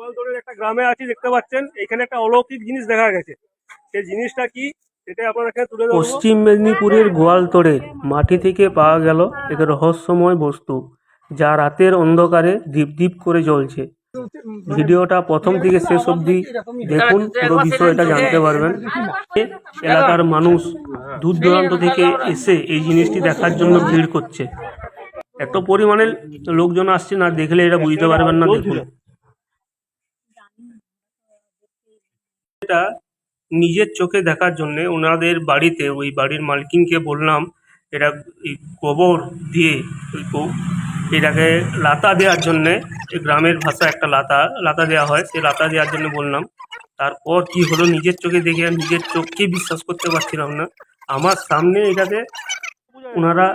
গোয়ালতোড়ের একটা গ্রামে আছি, দেখতে পাচ্ছেন এখানে একটা অলৌকিক জিনিস দেখা গেছে। সেই জিনিসটা কি সেটা আপনার এখানে তুলে ধরবো। পশ্চিম মেদিনীপুরের গোয়ালতোড়ে মাটি থেকে পাওয়া গেল এক রহস্যময় বস্তু, যা রাতের অন্ধকারে দীপ দীপ করে জ্বলছে। ভিডিওটা প্রথম থেকে শেষ অবধি দেখুন, পুরো বিষয়টা জানতে পারবেন। এলাকার মানুষ দূর দূরান্ত থেকে এসে এই জিনিসটি দেখার জন্য ভিড় করছে। এত পরিমাণে লোকজন আসছে, না দেখলে এটা বুঝতে পারবেন না। দেখুন, এটা নিজের চোখে দেখার জন্য ওনাদের বাড়িতে, ওই বাড়ির মালকিনকে বললাম এটা এই গোবর দিয়ে এটাকে লাতা দেওয়ার জন্যে, গ্রামের ভাষা একটা লাতা দেওয়া হয়, সেই লাতা দেওয়ার জন্য বললাম। তারপর কি হলো, নিজের চোখে দেখে নিজের চোখকে বিশ্বাস করতে পারছিলাম না। আমার সামনে এটাতে ওনারা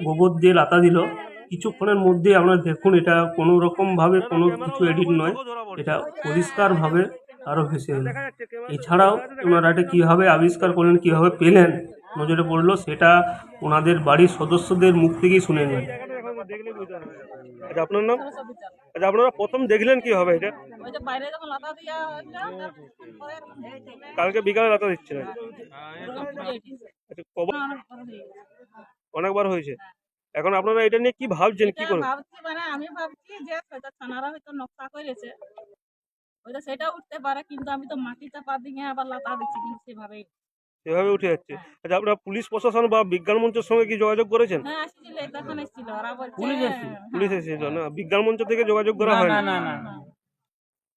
গোবর দিয়ে লাতা দিল। কিছুক্ষণের মধ্যে আপনারা দেখুন, এটা কোনো রকমভাবে কোনো কিছু এডিট নয়, এটা পরিষ্কারভাবে আরও ভেসে এলো। এছাড়াও ওনারা এটা কীভাবে আবিষ্কার করলেন, কীভাবে পেলেন, নজরে পড়লো, সেটা ওনাদের বাড়ির সদস্যদের মুখ থেকেই শুনে নিন। আচ্ছা, আপনার নাম? আচ্ছা, আপনারা প্রথম দেখলেন কিভাবে এটা? কালকে বিকালে লাতা দিচ্ছিলেন? আচ্ছা, অনেকবার হয়েছে। এখন আপনারা এটা নিয়ে কি ভাবছেন, কি করবেন? মানে আমি ভাবছি যে সেটা থানারা হয়তো নকশা করেছে, ওইটা সেটা উঠতে পারে, কিন্তু আমি তো মাটি চাপা দিয়ে আবার লাতা দিচ্ছি, কিন্তু সেভাবে উঠে যাচ্ছে। আচ্ছা, আপনারা পুলিশ প্রশাসন বা বিজ্ঞান মঞ্চের সঙ্গে কি যোগাযোগ করেছেন? হ্যাঁ, আসছিল, তখন এসেছিল, ওরা বলছে পুলিশ এসেছিল না, বিজ্ঞান মঞ্চ থেকে যোগাযোগ করা হয় না?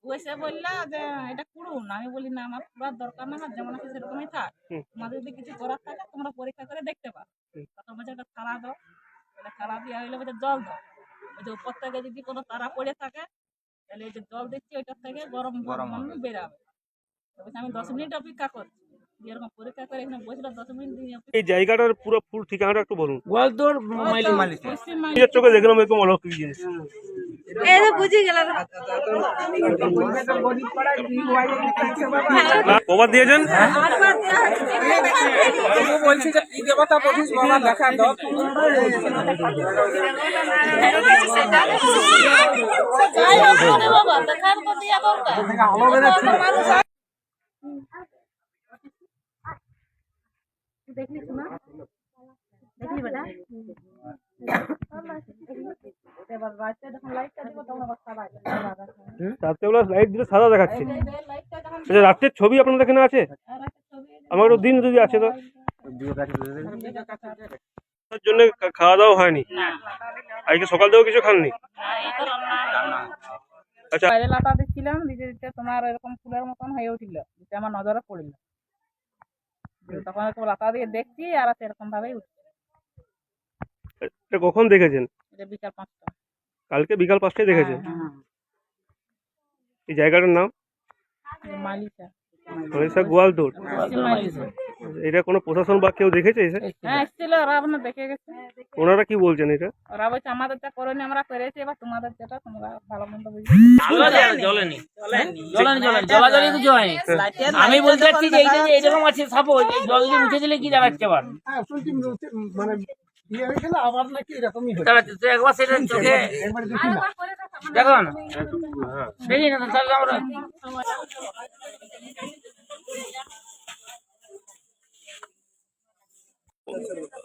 ওইসে বললা যে এটা কুড়ুন। আমি বলি না, আমার পুরার দরকার না, আমার যেমন আছে সেরকমই থাক, তোমাদের যদি কিছু করার থাকে তোমরা পরীক্ষা করে দেখতে পারো। তখন বলছে একটা তারা দাও, এটা তারা দেওয়া হইলে বলছে জল দাও, ওই যে উপর থেকে যদি কোনো তারা পড়ে থাকে তাহলে এই যে জল দিচ্ছি ওইটার থেকে গরম গরম বেরাবে। আমি 10 মিনিট অপেক্ষা করছি, যেরকম পরীক্ষা করে এখানে বসলে 10 মিনিট দিয়ে। এই জায়গাটার পুরো ফুল ঠিকানাটা একটু বলুন। গোয়ালতোড় নিজের চোখে দেখলাম এরকম অলৌকিক জিনিস। বুঝে গেলাম। কবার দিয়েছেন? বলছি যে কি দেবতা বলিস বাবা, দেখা দাও। দেখলি শোনা, দেখলি বেটা, এবার রাতে যখন লাইটটা দিব তখন আবার সাদা রাত্রেবেলা লাইট দিলে সাদা দেখাচ্ছে। আচ্ছা, রাত্রের ছবি আপনাদের এখানে আছে? আমার একটু দিন যদি আছে তো। তার জন্য খাওয়া দাওয়া হয়নি আজকে, সকাল থেকেও কিছু খাননি? আচ্ছা, বাইরে লাতা দিচ্ছিলাম, দিতে দিতে তোমার এরকম ফুলের মতন হয়ে উঠল, যেটা আমার নজরে পড়ল। তখন লাতা দিয়ে দেখছি আর সেরকম ভাবেই উঠছে। কখন দেখেছেন? বিকাল 5টা। কালকে বিকাল 5টায় দেখেছেন? এই জায়গাটার নাম মালিশা, গোয়ালতোড়। এটা কোনো প্রশাসন বা কেউ দেখেছে? হ্যাঁ, এসেছিল, ওরা আপনার দেখে গেছে। ওনারা কি বলছেন? এটা ওরা বলছে আমাদেরটা করেনি, আমরা করেছি, এবার তোমাদের যেটা তোমরা ভালো মন্দ বুঝবে। আমি বলতে চাচ্ছি যে এইরকম আছে, সাপোজ জল দিয়ে মুছে দিলে কি দাঁড়াচ্ছে আবার, মানে আবার নাকি এরকমই একবার সেটা চোখে দেখো না, দেখি না তাহলে আমরা।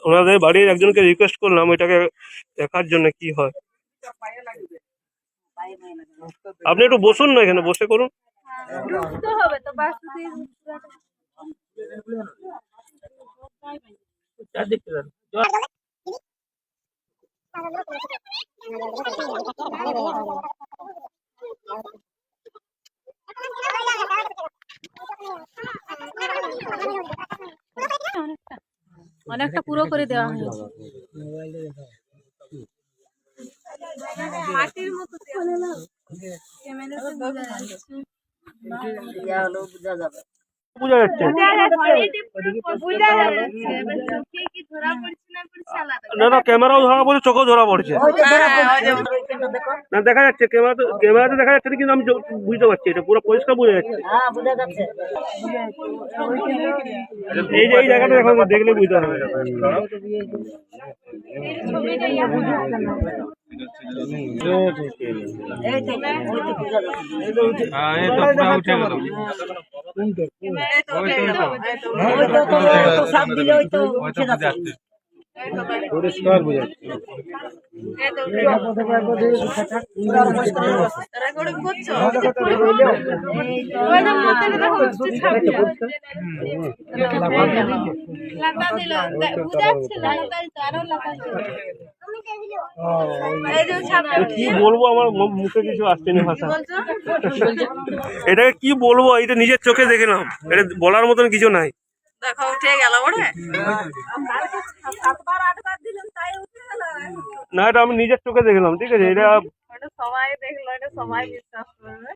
ওনাদের বাড়ির একজনকে রিকোয়েস্ট করলাম এটাকে দেখার জন্য কি হয়। আপনি একটু বসুন না, এখানে বসে করুন। অনেকটা পুরো করে দেওয়া হয়েছে, মাটির মতো বোঝা যাচ্ছে না, না ক্যামেরাও ধরা পড়ছে, চোখেও ধরা পড়ছে না, দেখা যাচ্ছে ক্যামেরাতে দেখা যাচ্ছে, কিন্তু আমি বুঝতে পারছি এটা পুরো পরিষ্কার বোঝা যাচ্ছে। এই যে এই জায়গাটা এখন দেখলে বুঝতে হবে। পরিষ্কার বোঝাচ্ছে। কি বলবো, আমার মুখে কিছু আসছে না ভাষা। এটাকে কি বলবো, এটা নিজের চোখে দেখলাম, এটা বলার মতন কিছু নাই। দেখো উঠে গেল বড় না, এটা আমি নিজের চোখে দেখলাম, ঠিক আছে। এটা সবাই দেখলো, এটা সবাই বিশ্বাস করবে।